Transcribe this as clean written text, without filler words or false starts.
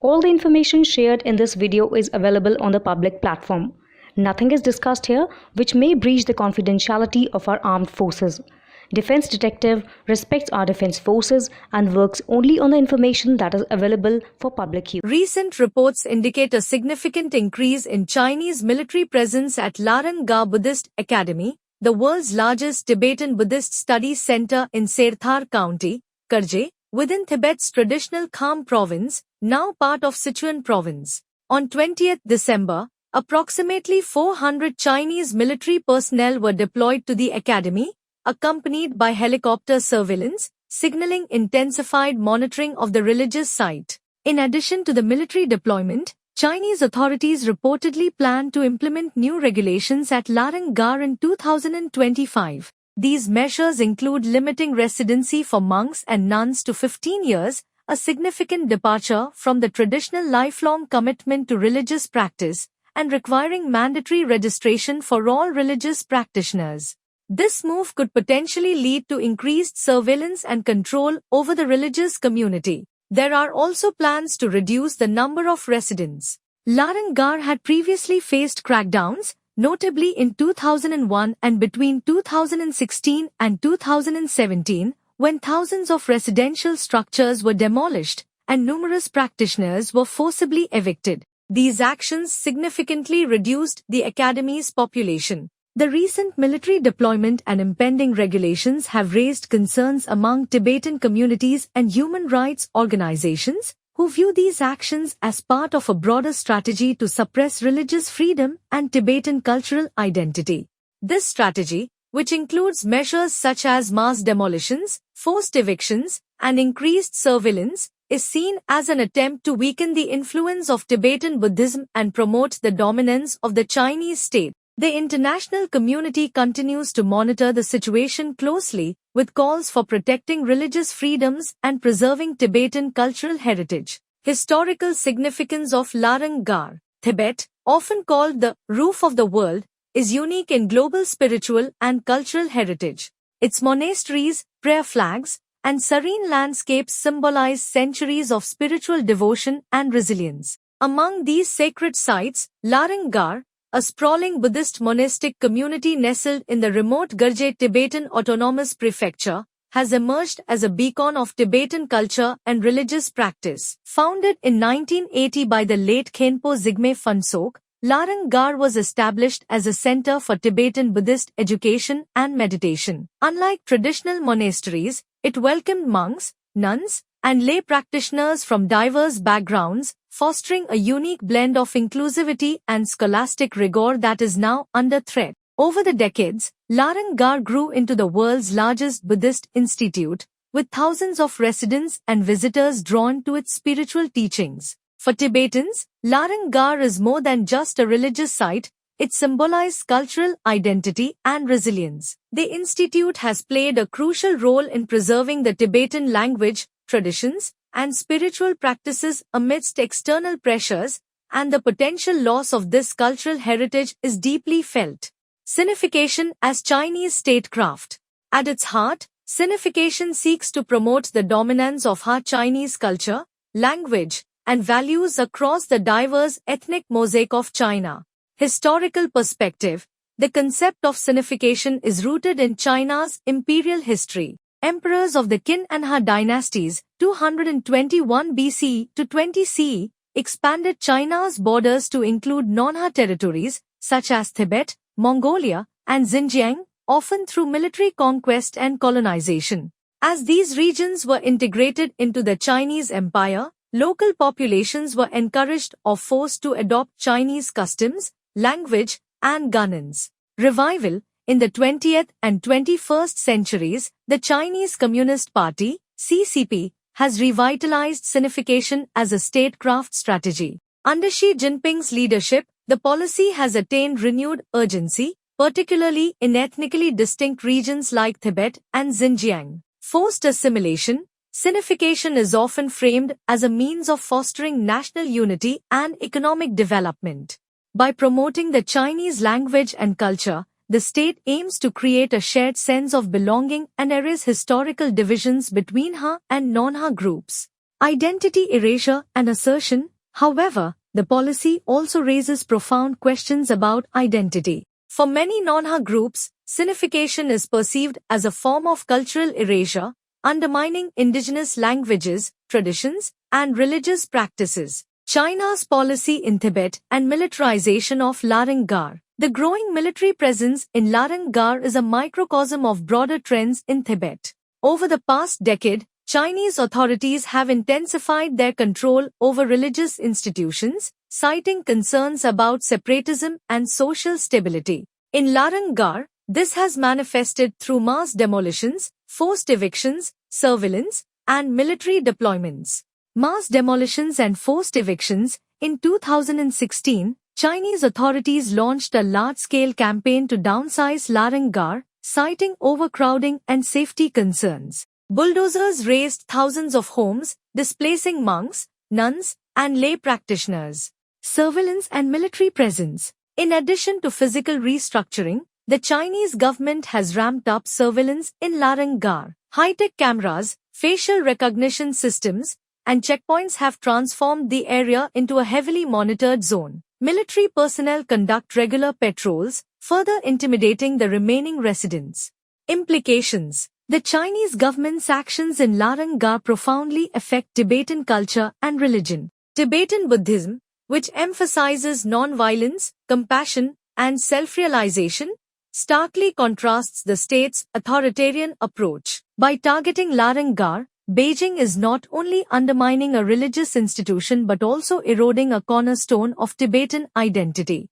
All the information shared in this video is available on the public platform. Nothing is discussed here which may breach the confidentiality of our armed forces. Defense Detective respects our defense forces and works only on the information that is available for public use. Recent reports indicate a significant increase in Chinese military presence at Larang Gar Buddhist Academy, the world's largest Tibetan Buddhist studies center in Serthar County, Karje, within Tibet's traditional Kham province, now part of Sichuan province. On 20th December, approximately 400 Chinese military personnel were deployed to the academy, accompanied by helicopter surveillance, signaling intensified monitoring of the religious site. In addition to the military deployment, Chinese authorities reportedly plan to implement new regulations at Larang Gar in 2025. These measures include limiting residency for monks and nuns to 15 years, a significant departure from the traditional lifelong commitment to religious practice, and requiring mandatory registration for all religious practitioners. This move could potentially lead to increased surveillance and control over the religious community. There are also plans to reduce the number of residents. Larang Gar had previously faced crackdowns, notably in 2001 and between 2016 and 2017, when thousands of residential structures were demolished and numerous practitioners were forcibly evicted. These actions significantly reduced the academy's population. The recent military deployment and impending regulations have raised concerns among Tibetan communities and human rights organizations, who view these actions as part of a broader strategy to suppress religious freedom and Tibetan cultural identity. This strategy, which includes measures such as mass demolitions, forced evictions, and increased surveillance, is seen as an attempt to weaken the influence of Tibetan Buddhism and promote the dominance of the Chinese state. The international community continues to monitor the situation closely, with calls for protecting religious freedoms and preserving Tibetan cultural heritage. Historical significance of Larang Gar, Tibet, often called the roof of the world, is unique in global spiritual and cultural heritage. Its monasteries, prayer flags, and serene landscapes symbolize centuries of spiritual devotion and resilience. Among these sacred sites, Larang Gar, a sprawling Buddhist monastic community nestled in the remote Garje Tibetan Autonomous Prefecture, has emerged as a beacon of Tibetan culture and religious practice. Founded in 1980 by the late Khenpo Zigme Phuntsok, Larang Gar was established as a center for Tibetan Buddhist education and meditation. Unlike traditional monasteries, it welcomed monks, nuns, and lay practitioners from diverse backgrounds, fostering a unique blend of inclusivity and scholastic rigor that is now under threat. Over the decades, Larang Gar grew into the world's largest Buddhist institute, with thousands of residents and visitors drawn to its spiritual teachings. For Tibetans, Larang Gar is more than just a religious site, it symbolizes cultural identity and resilience. The institute has played a crucial role in preserving the Tibetan language, traditions, and spiritual practices amidst external pressures, and the potential loss of this cultural heritage is deeply felt. Sinification as Chinese statecraft. At its heart, Sinification seeks to promote the dominance of Han Chinese culture, language, and values across the diverse ethnic mosaic of China. Historical perspective. The concept of Sinification is rooted in China's imperial history. Emperors of the Qin and Han dynasties, 221 BC to 20 CE, expanded China's borders to include non-Han territories, such as Tibet, Mongolia, and Xinjiang, often through military conquest and colonization. As these regions were integrated into the Chinese empire, local populations were encouraged or forced to adopt Chinese customs, language, and governance. Revival. In the 20th and 21st centuries, the Chinese Communist Party, CCP, has revitalized Sinification as a statecraft strategy. Under Xi Jinping's leadership, the policy has attained renewed urgency, particularly in ethnically distinct regions like Tibet and Xinjiang. Forced assimilation. Sinification is often framed as a means of fostering national unity and economic development. By promoting the Chinese language and culture, the state aims to create a shared sense of belonging and erase historical divisions between Han and non-Han groups. Identity erasure and assertion. However, the policy also raises profound questions about identity. For many non-Ha groups, Sinification is perceived as a form of cultural erasure, undermining indigenous languages, traditions, and religious practices. China's policy in Tibet and militarization of Larang Gar. The growing military presence in Larang Gar is a microcosm of broader trends in Tibet. Over the past decade, Chinese authorities have intensified their control over religious institutions, citing concerns about separatism and social stability. In Larang Gar, this has manifested through mass demolitions, forced evictions, surveillance, and military deployments. Mass demolitions and forced evictions. In 2016, Chinese authorities launched a large-scale campaign to downsize Larang Gar, citing overcrowding and safety concerns. Bulldozers razed thousands of homes, displacing monks, nuns, and lay practitioners. Surveillance and military presence. In addition to physical restructuring, the Chinese government has ramped up surveillance in Larang Gar. High-tech cameras, facial recognition systems, and checkpoints have transformed the area into a heavily monitored zone. Military personnel conduct regular patrols, further intimidating the remaining residents. Implications. The Chinese government's actions in Larang Gar profoundly affect Tibetan culture and religion. Tibetan Buddhism, which emphasizes non-violence, compassion, and self-realization, starkly contrasts the state's authoritarian approach. By targeting Larang Gar, Beijing is not only undermining a religious institution but also eroding a cornerstone of Tibetan identity.